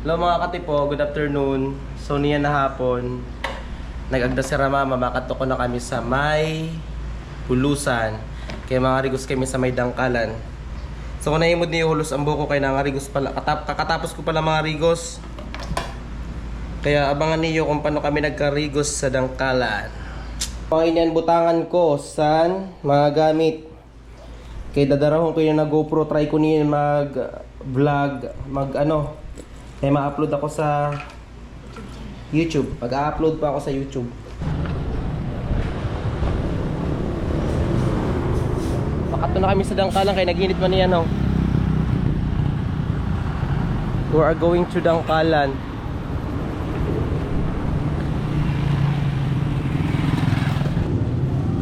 Hello mga katipo, good afternoon. So niya na hapon, nag-agda si Ramama, makato ko na kami sa may Bulusan. Kaya mga rigos kami sa may Dangkalan. So kung naimod niyo hulos ang buko kay mga rigos pala, kakatapos ko pala mga rigos. Kaya abangan niyo kung paano kami nagkarigos sa Dangkalan. Mga inyan butangan ko sa mga gamit. Kaya dadarahon ko yung na GoPro, try ko niyan mag-vlog, kaya ma-upload ako sa YouTube. Mag-upload pa ako sa YouTube. Pakato na kami sa Dangkalan kaya nag-init man yan, oh. We are going to Dangkalan.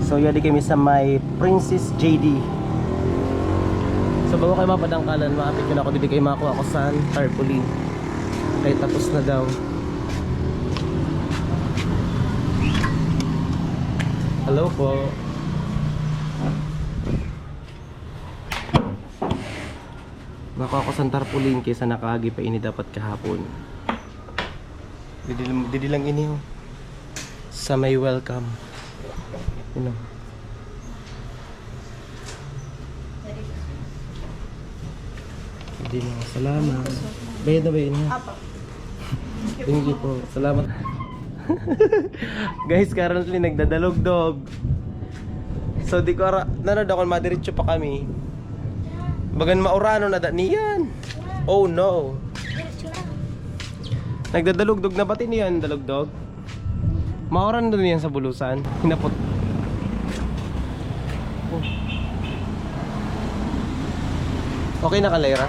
So yadi kami sa may Princess JD. So bago kayo mapadangkalan, maapit ko na ako dito kayo makuha ako sa tarpaulin. Kaya tapos na daw. Hello po. Makuha ako sa tarpaulin kaysa nakaagi pa ini dapat kahapon. Didi lang ini, oh. Sa may welcome. You know. Hindi na, salamat. Bayad na ba yun? Thank you po, salamat. Guys, currently nagdadalog-dog. So di ko nanood ako, madiretso pa kami. Bagan maurano na niyan. Oh no. Nagdadalog-dog na pati niyan, dalog-dog. Mauran doon yan sa Bulusan. Hinapot. Okay na ka, Lyra?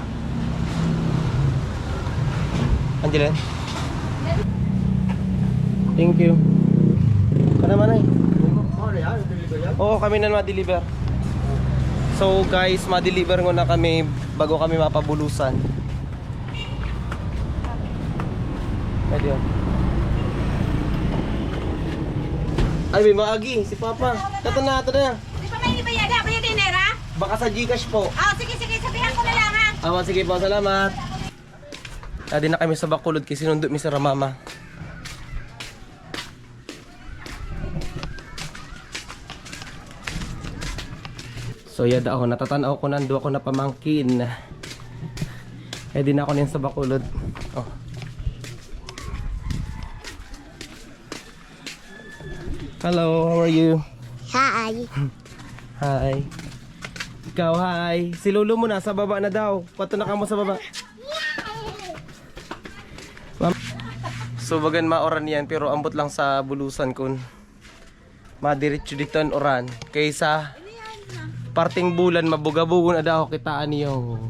Angeline? Thank you. Ka naman ay? Oo, kami na ma-deliver. So guys, ma-deliver ko na kami bago kami mapabulusan. Pwede yun. Ay, may maagi, si Papa. Tato na. Di pa may ibayada, bayadin nera? Baka sa Gcash po. Sige, sabihan ko na lang ha. Sige po, salamat. Adi na kami sa Bacolod kasi sinundo mi sa Ramama. So yada ako, natatanaw ko nando ako na pamangkin. Di na ako niyan sa Bacolod. Oh. Hello, how are you? Hi. Hi. Ikaw, hi. Si Lolo mo nasa baba na daw. Pato na ka mo sa baba. So bagan maoran yan pero ambot lang sa Bulusan kun madiretso dito ang oran kaysa parting bulan mabugabugon na daw kitaan niyo.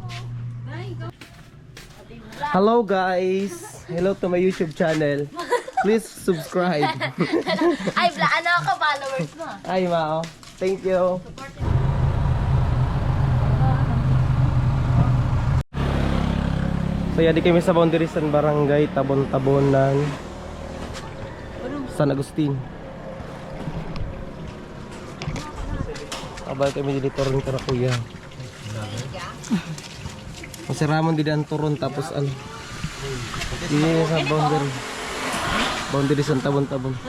Hello guys, hello to my YouTube channel, please subscribe. Ay, ano ka followers mo? Ay mao, thank you. So yadi kami sa boundary San Barangay Tabon-Tabonan San Agustin. Abay kami dito rin ka na kuya. Masiraman din ang turon tapos ano. Dito sa boundary San Tabon-Tabon.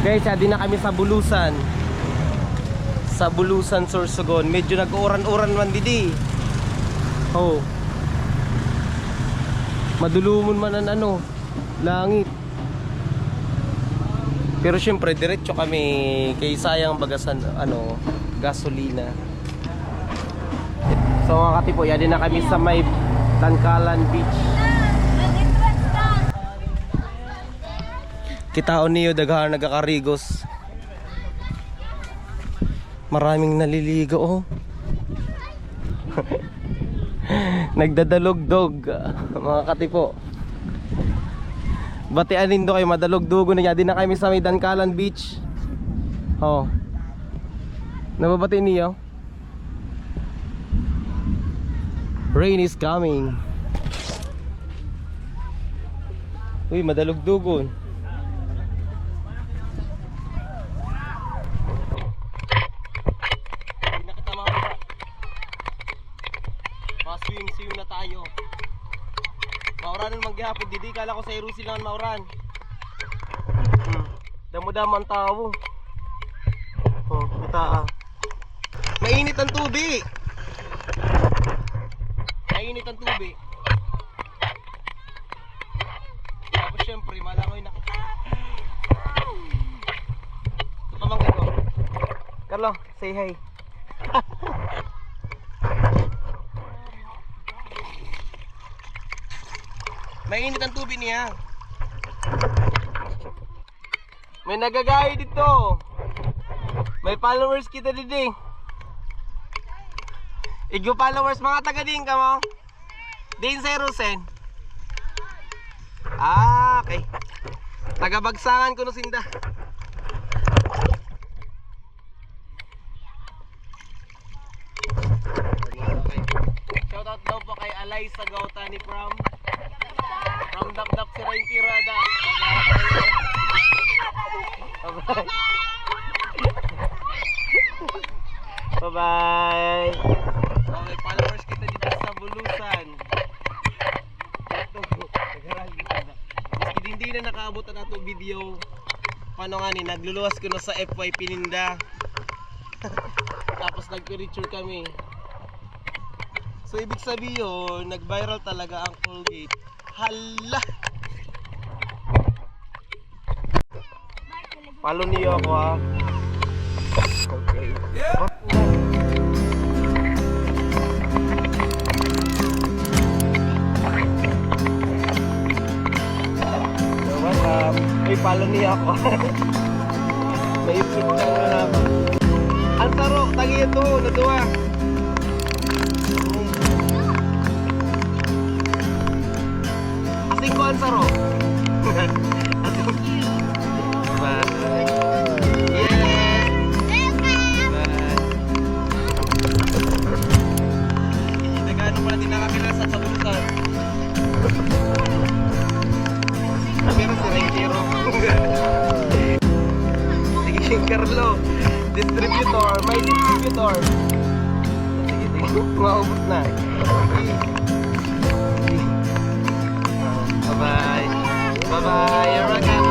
Guys, yadi na kami sa Bulusan. Sa Bulusan, Sorsogon. Medyo nag-uran-uran man didi. Oh. Madulumon man ang langit. Pero syempre diretso kami kay sayang bagasan gasolina. So mga katipo, yadi na kami sa may Dangkalan Beach. Kitaon niyo daghan nagakarigos. Maraming naliligo, oh. Nagdadalog-dog mga katipo. Batianin do kayo madalog-dogo na din na kami sa may Dangkalan Beach. Oh. Nababati niyo? Rain is coming. Uy, madalog-dogon. kayo. Mauranan manggihapon didi, kala ko sa Irusi lang ang mauran. Damo-damo ang tao. Oh, kita ah. Mainit ang tubig. Mainit ang tubig. Tapos syempre, malangoy na. Ito pamangkin ko. Carlo, say hi. Mainit ang tubig niya. May nagagaya dito. May followers kita didi. Igyo followers mga taga din ka mo. Din sa Rusen. Ah, okay. Tagabagsangan ko no sinda. Okay. Shoutout daw po kay Alay sa Gautani from Dapdap si Rain Tirada. Bye-bye. Okay, followers kita dito sa Bulusan. Hindi na nakaabot na ito video. Paano nga ni, nagluluwas ko na sa FY Pininda. Tapos nagpiricture kami. So ibig sabihin, nag-viral talaga ang Colgate. Hala! Follow niyo ako ha. Okay. So what's up? May follow niyo ako. May ipit na lang. Ang sarok, tagi ito, natuwa. Asing ko ang sarok. Bye. Yeah. Bye. Nagano pala din nakakilasan sa Bulusan. Pero si Rengkiro. Sige, Carlo. Distributor. May distributor. Sige, sige. Maubos na. Bye-bye. Bye-bye. You're welcome.